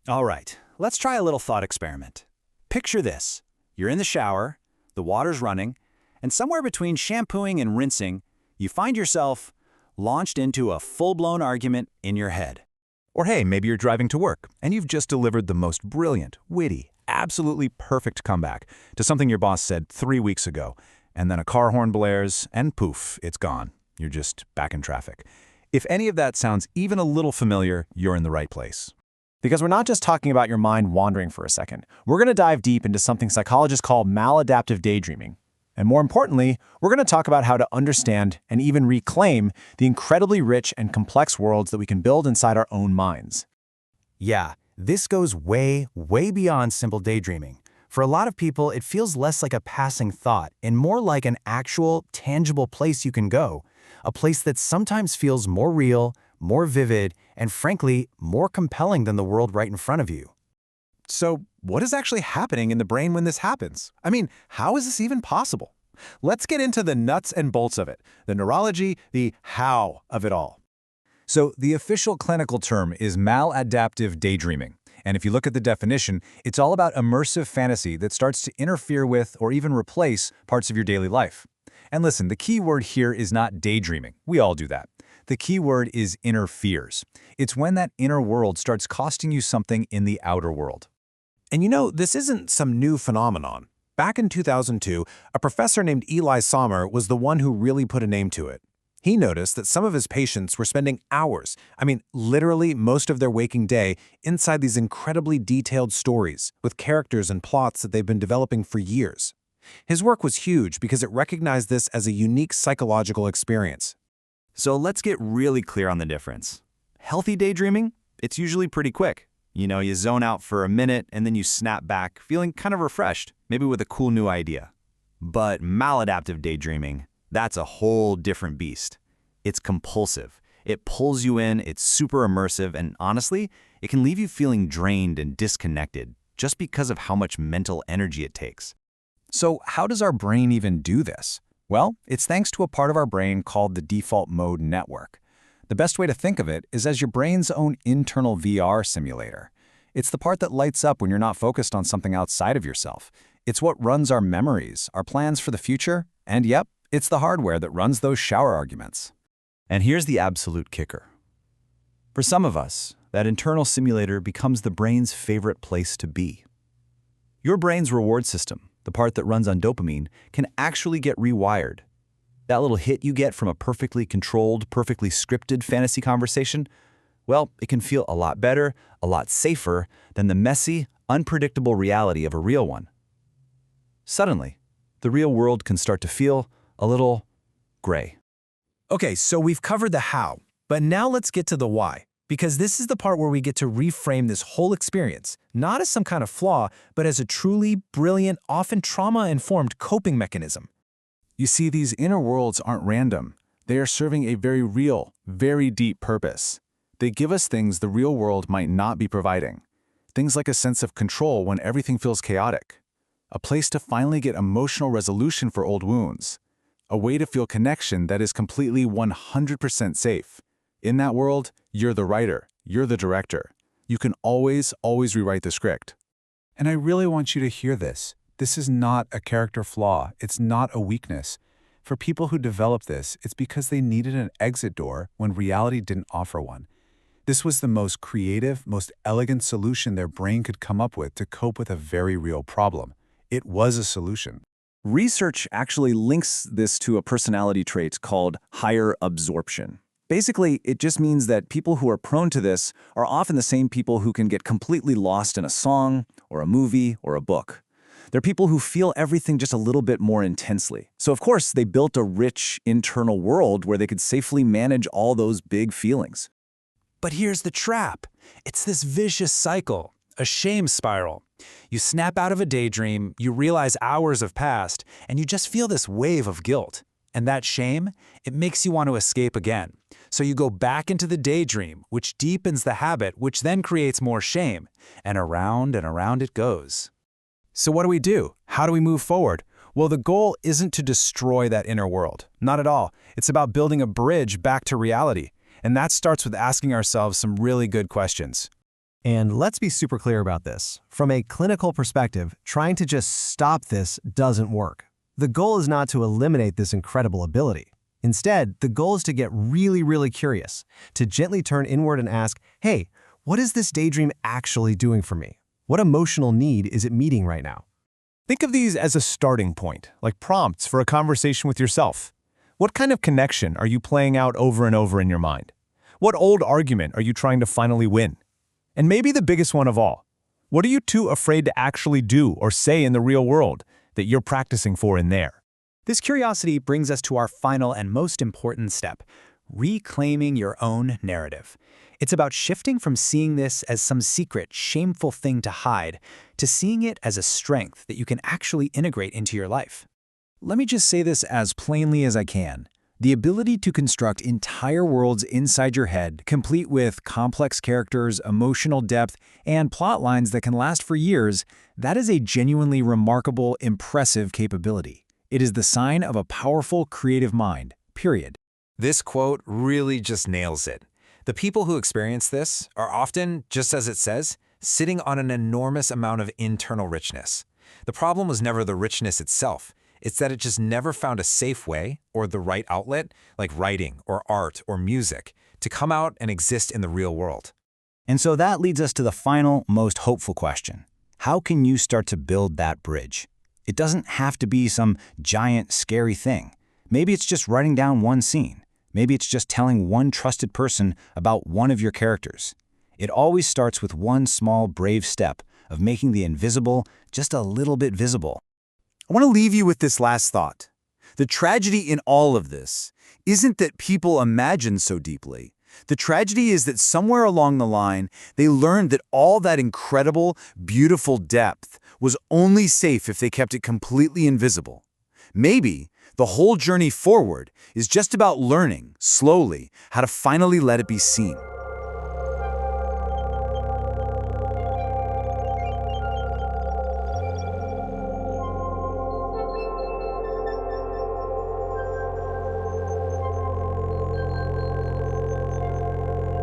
All right, let's try a little thought experiment. Picture this. You're in the shower, the water's running, and somewhere between shampooing and rinsing, you find yourself launched into a full-blown argument in your head. Or hey, maybe you're driving to work and you've just delivered the most brilliant, witty, absolutely perfect comeback to something your boss said 3 weeks ago, and then a car horn blares and poof, it's gone. You're just back in traffic. If any of that sounds even a little familiar, you're in the right place. Because we're not just talking about your mind wandering for a second. We're going to dive deep into something psychologists call maladaptive daydreaming. And more importantly, we're going to talk about how to understand and even reclaim the incredibly rich and complex worlds that we can build inside our own minds. Yeah, this goes way, way beyond simple daydreaming. For a lot of people, it feels less like a passing thought and more like an actual, tangible place you can go. A place that sometimes feels more real, more vivid, and frankly, more compelling than the world right in front of you. So, what is actually happening in the brain when this happens? I mean, how is this even possible? Let's get into the nuts and bolts of it, the neurology, the how of it all. So, the official clinical term is maladaptive daydreaming. And if you look at the definition, it's all about immersive fantasy that starts to interfere with or even replace parts of your daily life. And listen, the key word here is not daydreaming. We all do that. The key word is interferes. It's when that inner world starts costing you something in the outer world. And you know, this isn't some new phenomenon. Back in 2002, a professor named Eli Sommer was the one who really put a name to it. He noticed that some of his patients were spending hours, literally most of their waking day, inside these incredibly detailed stories with characters and plots that they've been developing for years. His work was huge because it recognized this as a unique psychological experience. So let's get really clear on the difference. Healthy daydreaming, it's usually pretty quick. You zone out for a minute and then you snap back, feeling kind of refreshed, maybe with a cool new idea. But maladaptive daydreaming, that's a whole different beast. It's compulsive. It pulls you in, it's super immersive, and honestly, it can leave you feeling drained and disconnected just because of how much mental energy it takes. So how does our brain even do this? Well, it's thanks to a part of our brain called the default mode network. The best way to think of it is as your brain's own internal VR simulator. It's the part that lights up when you're not focused on something outside of yourself. It's what runs our memories, our plans for the future, and yep, it's the hardware that runs those shower arguments. And here's the absolute kicker. For some of us, that internal simulator becomes the brain's favorite place to be. Your brain's reward system, the part that runs on dopamine, can actually get rewired. That little hit you get from a perfectly controlled, perfectly scripted fantasy conversation, well, it can feel a lot better, a lot safer than the messy, unpredictable reality of a real one. Suddenly, the real world can start to feel a little gray. Okay, so we've covered the how, but now let's get to the why, because this is the part where we get to reframe this whole experience, not as some kind of flaw, but as a truly brilliant, often trauma-informed coping mechanism. You see, these inner worlds aren't random. They are serving a very real, very deep purpose. They give us things the real world might not be providing. Things like a sense of control when everything feels chaotic. A place to finally get emotional resolution for old wounds. A way to feel connection that is completely 100% safe. In that world, you're the writer, you're the director. You can always rewrite the script. And I really want you to hear this. This is not a character flaw. It's not a weakness. For people who develop this, it's because they needed an exit door when reality didn't offer one. This was the most creative, most elegant solution their brain could come up with to cope with a very real problem. It was a solution. Research actually links this to a personality trait called higher absorption. Basically, it just means that people who are prone to this are often the same people who can get completely lost in a song, or a movie, or a book. They're people who feel everything just a little bit more intensely. So of course, they built a rich internal world where they could safely manage all those big feelings. But here's the trap. It's this vicious cycle, a shame spiral. You snap out of a daydream, you realize hours have passed, and you just feel this wave of guilt. And that shame, it makes you want to escape again. So you go back into the daydream, which deepens the habit, which then creates more shame. And around it goes. So what do? How do we move forward? Well, the goal isn't to destroy that inner world. Not at all. It's about building a bridge back to reality. And that starts with asking ourselves some really good questions. And let's be super clear about this. From a clinical perspective, trying to just stop this doesn't work. The goal is not to eliminate this incredible ability. Instead, the goal is to get really, really curious, to gently turn inward and ask, hey, what is this daydream actually doing for me? What emotional need is it meeting right now? Think of these as a starting point, like prompts for a conversation with yourself. What kind of connection are you playing out over and over in your mind? What old argument are you trying to finally win? And maybe the biggest one of all, what are you too afraid to actually do or say in the real world that you're practicing for in there? This curiosity brings us to our final and most important step, reclaiming your own narrative. It's about shifting from seeing this as some secret, shameful thing to hide, to seeing it as a strength that you can actually integrate into your life. Let me just say this as plainly as I can. The ability to construct entire worlds inside your head, complete with complex characters, emotional depth, and plot lines that can last for years, that is a genuinely remarkable, impressive capability. It is the sign of a powerful, creative mind, period. This quote really just nails it. The people who experience this are often, just as it says, sitting on an enormous amount of internal richness. The problem was never the richness itself. It's that it just never found a safe way or the right outlet, like writing or art or music, to come out and exist in the real world. And so that leads us to the final, most hopeful question. How can you start to build that bridge? It doesn't have to be some giant, scary thing. Maybe it's just writing down one scene. Maybe it's just telling one trusted person about one of your characters. It always starts with one small, brave step of making the invisible just a little bit visible. I want to leave you with this last thought. The tragedy in all of this isn't that people imagine so deeply. The tragedy is that somewhere along the line, they learned that all that incredible, beautiful depth was only safe if they kept it completely invisible. Maybe the whole journey forward is just about learning, slowly, how to finally let it be seen.